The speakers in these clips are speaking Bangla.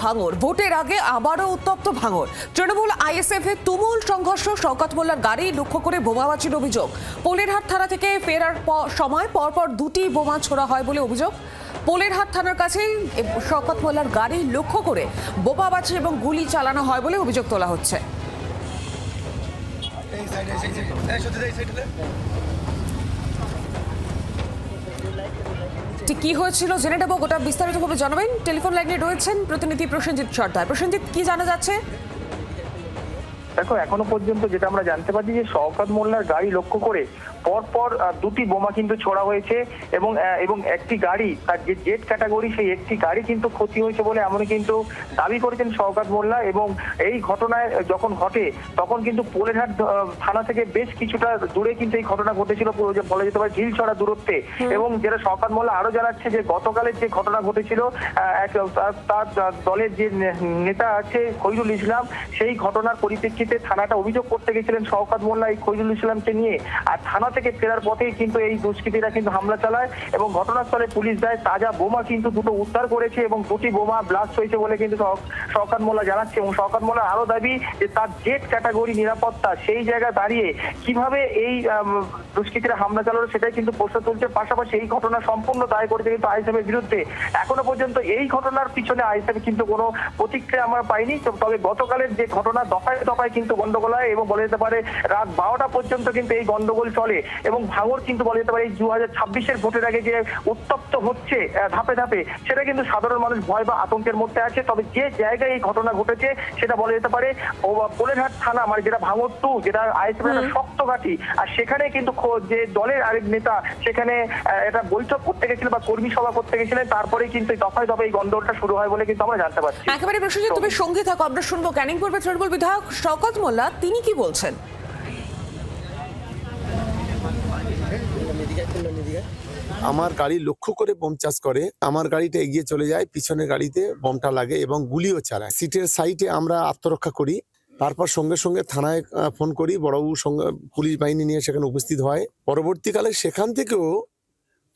ভাঙর, ভোটের আগে আবারও উত্তপ্ত ভাঙর। তৃণমূল আইএসএফ এর তুমুল সংঘর্ষ, শওকত মোল্লার গাড়ি লক্ষ্য করে বোমাবাজির অভিযোগ। পোলেরহাট থানা থেকে ফেরার সময় পরপর দুটি বোমা ছোড়া হয় বলে অভিযোগ। পোলেরহাট থানার কাছে শওকত মোল্লার গাড়ি লক্ষ্য করে বোমাবাজি এবং গুলি চালানো হয় বলে অভিযোগ তোলা হচ্ছে। কি হয়েছিল জেনে নেব, গোটা বিস্তারিতভাবে জানাবেন। টেলিফোন লাইনে রয়েছেন প্রতিনিধি প্রসেনজিৎ সর্দার। প্রসেনজিৎ, কি জানা যাচ্ছে? দেখো, এখনো পর্যন্ত যেটা আমরা জানতে পারছি যে শওকত মোল্লার গাড়ি লক্ষ্য করে পরপর দুটি বোমা কিন্তু ছোড়া হয়েছে এবং একটি গাড়ি, তার যে জেড ক্যাটাগরি, সেই একটি গাড়ি কিন্তু ক্ষতি হয়েছে বলে এমনই কিন্তু দাবি করেছেন শওকত মোল্লা। এবং এই ঘটনায় যখন ঘটে তখন কিন্তু পোলেরহাট থানা থেকে বেশ কিছুটা দূরে কিন্তু এই ঘটনা ঘটেছিল, বলা যেতে পারে ঢিলছড়া দূরত্বে। এবং যেটা শওকত মোল্লা আরো জানাচ্ছে যে গতকালের যে ঘটনা ঘটেছিল, তার দলের যে নেতা আছে খৈরুল ইসলাম, সেই ঘটনার পরিপ্রেক্ষিতে থানাটা অভিযোগ করতে গেছিলেন শওকত মোল্লা এই খৈরুল ইসলামকে নিয়ে। আর থানা থেকে ফেরার পথেই কিন্তু এই দুষ্কৃতীরা কিন্তু হামলা চালায় এবং ঘটনাস্থলে পুলিশ যায় তাজা বোমা কিন্তু দুটো উদ্ধার করেছে এবং দুটি বোমা ব্লাস্ট হয়েছে বলে কিন্তু শওকত মোল্লা জানাচ্ছে। এবং শওকত মোল্লা আরো দাবি যে তার জেড ক্যাটাগরি নিরাপত্তা, সেই জায়গায় দাঁড়িয়ে কিভাবে এই দুষ্কৃতীরা হামলা চালালো সেটাই কিন্তু প্রশ্ন তুলছে। পাশাপাশি এই ঘটনা সম্পূর্ণ দায় করেছে কিন্তু আইএসএফ এর বিরুদ্ধে। এখনো পর্যন্ত এই ঘটনার পিছনে আইএসএফ কিন্তু কোনো প্রতিক্রিয়া আমরা পাইনি। তবে গতকালের যে ঘটনা, দফায় দফায় কিন্তু গন্ডগোল হয় এবং বলা যেতে পারে রাত 12টা পর্যন্ত কিন্তু এই গন্ডগোল চলে। এবং ভাঙর কিন্তু বলা যেতে পারে এই 2026-এর ভোটের আগে যে উত্তপ্ত হচ্ছে ধাপে ধাপে, সেটা কিন্তু সাধারণ মানুষ ভয় বা আতঙ্কের মধ্যে আছে। তবে যে জায়গায় এই ঘটনা ঘটেছে সেটা বলা যেতে পারে পোলেরহাট থানা, মানে যেটা ভাঙর 2, যেটা আইএসএফ এর শক্ত ঘাঁটি। আর সেখানে কিন্তু যে দলের আরেক নেতা সেখানে একটা বৈঠক করতে গেছিলেন বা কর্মী সভা করতে গেছিলেন, তারপরেই কিন্তু দফায় দফায় এই গন্ডগোলটা শুরু হয় বলে কিন্তু আমরা জানতে পারছি। একেবারে প্রসেনজিৎ, তুমি সঙ্গে থাকো, আমরা শুনবো ক্যানিং পূর্বে তৃণমূল বিধায়ক শওকত মোল্লা, তিনি কি বলছেন। আমার গাড়ি লক্ষ্য করে বোম চাষ করে, আমার গাড়িটা এগিয়ে চলে যায়, পিছনের গাড়িতে বোমটা লাগে এবং গুলিও চালায়। সিটের সাইডে আমরা আত্মরক্ষা করি, তারপর সঙ্গে সঙ্গে থানায় ফোন করি, বড়বাবুর সঙ্গে পুলিশ বাহিনী নিয়ে সেখানে উপস্থিত হয়। পরবর্তীকালে সেখান থেকেও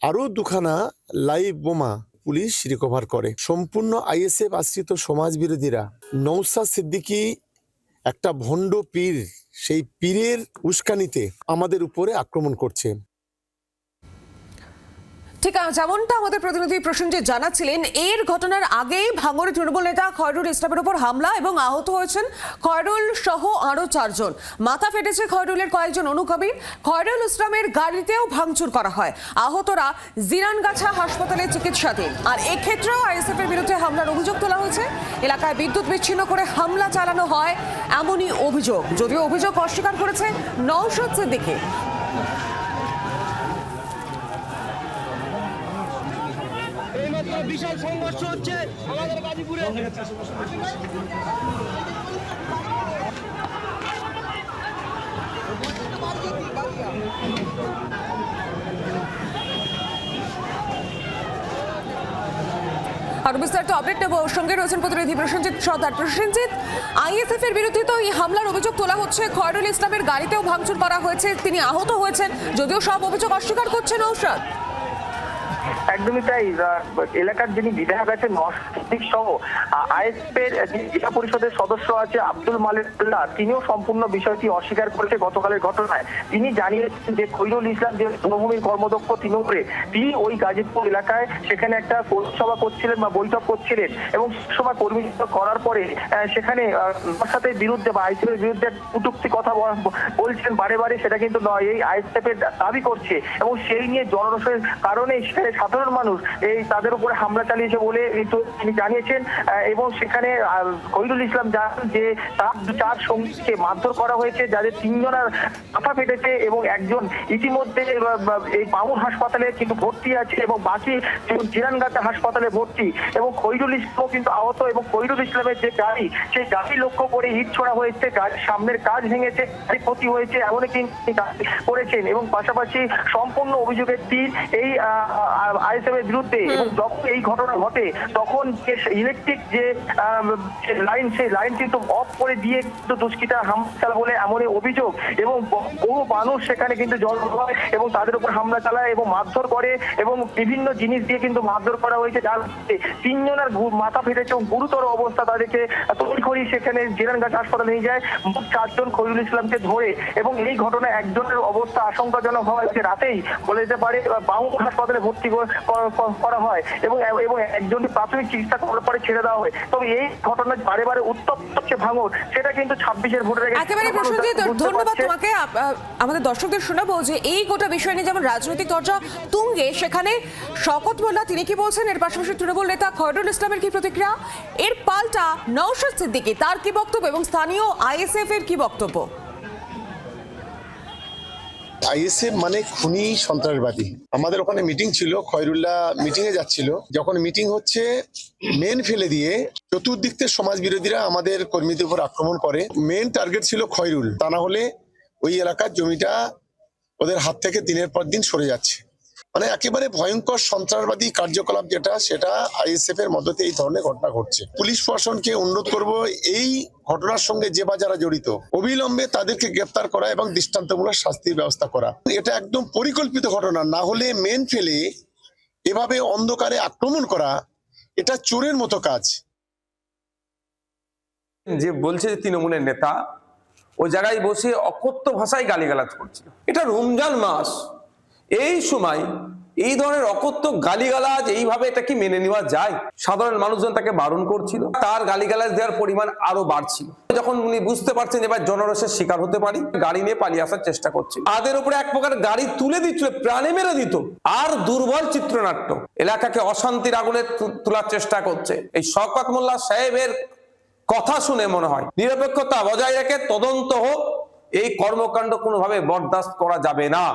আরো দুখানা লাইভ বোমা পুলিশ রিকভার করে। সম্পূর্ণ আইএসএফ আশ্রিত সমাজ বিরোধীরা নওশাদ সিদ্দিকী একটা ভণ্ড পীর, সেই পীরের উস্কানিতে আমাদের উপরে আক্রমণ করছে। ঠিক যেমনটা আমাদের প্রতিনিধি প্রসেনজিৎ জানাচ্ছিলেন, এর ঘটনার আগেই ভাঙড়ে তৃণমূল নেতা খয়রুল ইসলামের উপর হামলা এবং আহত হয়েছেন খয়রুল সহ আরো 4 জন। মাথা ফেটেছে খয়রুলের কয়েকজন অনুগামী। খয়রুল ইসলামের গাড়িতেও ভাঙচুর করা হয়। আহতরা জিরানগাছা হাসপাতালে চিকিৎসাধীন। আর এক্ষেত্রেও আইএসএফ এর বিরুদ্ধে হামলার অভিযোগ তোলা হয়েছে। এলাকায় বিদ্যুৎ বিচ্ছিন্ন করে হামলা চালানো হয় এমনই অভিযোগ, যদিও অভিযোগ অস্বীকার করেছে নওশাদ সিদ্দিকী। বিশাল সংঘর্ষ হচ্ছে আমাদের গাজীপুরে। আর বিস্তারিত আপডেট নেব, সঙ্গে রয়েছেন প্রতিনিধি প্রসেনজিৎ সর্দার। প্রসেনজিৎ, আইএসএফ এর বিরুদ্ধে তো এই হামলার অভিযোগ তোলা হচ্ছে, খয়রুল ইসলামের গাড়িতেও ভাঙচুর করা হয়েছে, তিনি আহত হয়েছেন, যদিও সব অভিযোগ অস্বীকার করছে নওশাদ। একদমই তাই। এলাকার যিনি বিধায়ক আছেন নওশাদ সহ আইএসএফ এর জেলা পরিষদের সদস্য আছে আব্দুল মালিকুল্লাহ, তিনিও সম্পূর্ণ বিষয়টি অস্বীকার করেছে গতকালের ঘটনায়। তিনি জানিয়েছেন যে খৈরুল ইসলাম যে জন্মভূমির কর্মদক্ষ তৃণমূলে, তিনি ওই গাজীপুর এলাকায় সেখানে একটা সভা করছিলেন বা বৈঠক করছিলেন এবং সময় কর্মী করার পরে সেখানে নওশাদের বিরুদ্ধে বা আইএসএফ এর বিরুদ্ধে কটূক্তি কথা বলছেন বারে বারে, সেটা কিন্তু নয়, এই আইএসএফ এর দাবি করছে। এবং সেই নিয়ে জনরোষের কারণে সেখানে সাধারণ মানুষ এই তাদের উপরে হামলা চালিয়েছে বলে তিনি জানিয়েছেন। এবং সেখানে খৈরুল ইসলাম জানান যে তার 4 সঙ্গীকে মারধর করা হয়েছে, যাদের 3 জনের মাথা ফেটেছে এবং একজন ইতিমধ্যে এই বামুন হাসপাতালে কিন্তু ভর্তি আছে এবং বাকি জিরানগাছা হাসপাতালে ভর্তি। এবং খৈরুল ইসলামও কিন্তু আহত এবং খৈরুল ইসলামের যে গাড়ি, সেই গাড়ি লক্ষ্য করে ইট ছোড়া হয়েছে, গাড়ির সামনের কাজ ভেঙেছে, গাড়ি ক্ষতি হয়েছে এমনই কিন্তু করেছেন। এবং পাশাপাশি সম্পূর্ণ অভিযোগের তীর এই আইএসএফ এর বিরুদ্ধে। এবং যখন এই ঘটনা ঘটে তখন যে ইলেকট্রিক যে লাইন, সেই লাইন কিন্তু অফ করে দিয়ে কিন্তু দুষ্কৃতা হামলা চালা বলে এমনই অভিযোগ। এবং বহু মানুষ সেখানে কিন্তু জড়ো হয় এবং তাদের উপর হামলা চালায় এবং মারধর করে এবং বিভিন্ন জিনিস দিয়ে কিন্তু মারধর করা হয়েছে, যার মধ্যে 3 জনের মাথা ফেটেছে এবং গুরুতর অবস্থা। তাদেরকে তড়িঘড়ি সেখানে জেরানঘাট হাসপাতালে নিয়ে যায়। মোট 4 জন খৈরুল ইসলামকে ধরে। এবং এই ঘটনায় একজনের অবস্থা আশঙ্কাজনক হওয়ায় রাতেই বলে যেতে পারে বাউন্ড হাসপাতালে ভর্তি করা হয় এবং একজনকে প্রাথমিক চিকিৎসা করার পরে ছেড়ে দেওয়া হয়। তবে এই ঘটনা বারে বারে উত্তপ্ত হচ্ছে ভাঙর, সেটা কিন্তু 26-এর ভোটের আগে একেবারে প্রসেনজিৎ, ধন্যবাদ তোমাকে। আমাদের দর্শকদের শোনাবো যে এই গোটা বিষয় নিয়ে যেমন রাজনৈতিক চর্চা তুঙ্গে, সেখানে শওকত মোল্লা তিনি কি বলছেন, এর পাশাপাশি তৃণমূল নেতা খয়রুল ইসলামের কি প্রতিক্রিয়া, এর পাল্টা নওশাদ সিদ্দিকী তার কি বক্তব্য এবং স্থানীয় আইএসএফ এর কি বক্তব্য। আইএসএফ মানে খুনি সন্ত্রাসবাদী। আমাদের ওখানে মিটিং ছিল, খয়রুল্লাহ মিটিং এ যাচ্ছিল। যখন মিটিং হচ্ছে মেন ফেলে দিয়ে চতুর্দিক থেকে সমাজ বিরোধীরা আমাদের কর্মীদের উপর আক্রমণ করে। মেন টার্গেট ছিল খয়রুল, তা না হলে ওই এলাকার জমিটা ওদের হাত থেকে দিনের পর দিন সরে যাচ্ছে। মানে একেবারে ভয়ঙ্কর সন্ত্রাসবাদী কার্যকলাপ যেটা, সেটা আইএসএফ এর মদতে এই ধরনের ঘটনা ঘটছে। পুলিশ প্রশাসনকে অনুরোধ করব এই ঘটনার সঙ্গে যে বা যারা জড়িত অবিলম্বে তাদেরকে গ্রেফতার করা এবং দৃষ্টান্তমূলক শাস্তির ব্যবস্থা করা। এটা একদম পরিকল্পিত ঘটনা, না হলে মেন ফেলে এভাবে অন্ধকারে আক্রমণ করা এটা চোরের মতো কাজ। যে বলছে যে তৃণমূলের নেতা ওই জায়গায় বসে অকথ্য ভাষায় গালিগালাজ করছিল। এটা রমজান মাস, এই সময় এই ধরনের অকথ্য গালিগালাজ এইভাবে এটা কি মেনে নেওয়া যায়? সাধারণ মানুষজন তাকে বারণ করছিল, তার গালিগালাজ দেওয়ার পরিমাণ আরো বাড়ছিল। যখন উনি বুঝতে পারছেন এবার জনরোষের শিকার হতে পারি, গাড়ি নিয়ে পালিয়ে আসার চেষ্টা করছিল। তাদের উপরে এক প্রকার গাড়ি তুলে দিচ্ছিল, প্রাণে মেরে দিত। আর দুর্বল চিত্রনাট্য, এলাকাকে অশান্তির আগুনে তোলার চেষ্টা করছে। এই শওকত মোল্লা সাহেবের কথা শুনে মনে হয় নিরপেক্ষতা বজায় রেখে তদন্ত হোক, এই কর্মকাণ্ড কোনোভাবে বরদাস্ত করা যাবে না।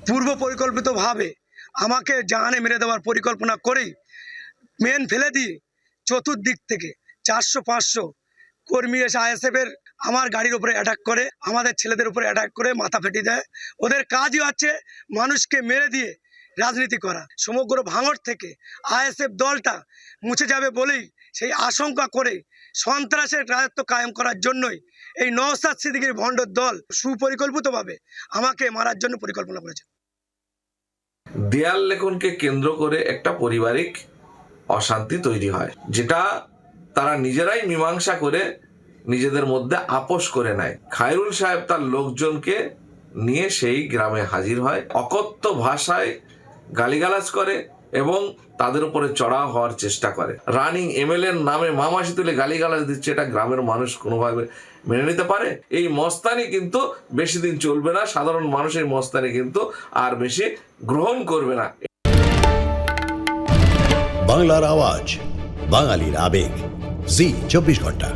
পূর্ব পরিকল্পিতভাবে আমাকে জানে মেরে দেওয়ার পরিকল্পনা করেই মেন ফেলে দিয়ে চতুর্দিক থেকে 400-500 কর্মী এসে আইএসএফের আমার গাড়ির উপরে অ্যাটাক করে, আমাদের ছেলেদের উপরে অ্যাটাক করে মাথা ফেটে দেয়। ওদের কাজই হচ্ছে মানুষকে মেরে দিয়ে রাজনীতি করা। সমগ্র ভাঙড় থেকে আইএসএফ দলটা মুছে যাবে বলেই সেই আশঙ্কা করে সন্ত্রাসের রাজত্ব কায়েম করার জন্যই এই নওশাদ সিদ্দিকীর ভণ্ড দল সুপরিকল্পিতভাবে আমাকে মারার জন্য পরিকল্পনা করেছে। দেয়াল লেখনকে কেন্দ্র করে একটা পারিবারিক অশান্তি তৈরি হয়, যেটা তারা নিজেরাই মীমাংসা করে নিজেদের মধ্যে আপোষ করে নেয়। খায়রুল সাহেব তার লোকজনকে নিয়ে সেই গ্রামে হাজির হয়, অকথ্য ভাষায় গালিগালাজ করে এবং তাদের উপরে চড়াও হওয়ার চেষ্টা করে। রানিং এমএলএর নামে মামাসি তুলে গালিগালাজ দিচ্ছে, এটা গ্রামের মানুষ কোনোভাবে মেনে নিতে পারে? এই মস্তানি কিন্তু বেশি দিন চলবে না। সাধারণ মানুষ এই মস্তানি কিন্তু আর বেশি গ্রহণ করবে না। বাংলার আওয়াজ, বাঙালির আবেগ, জি 24 ঘন্টা।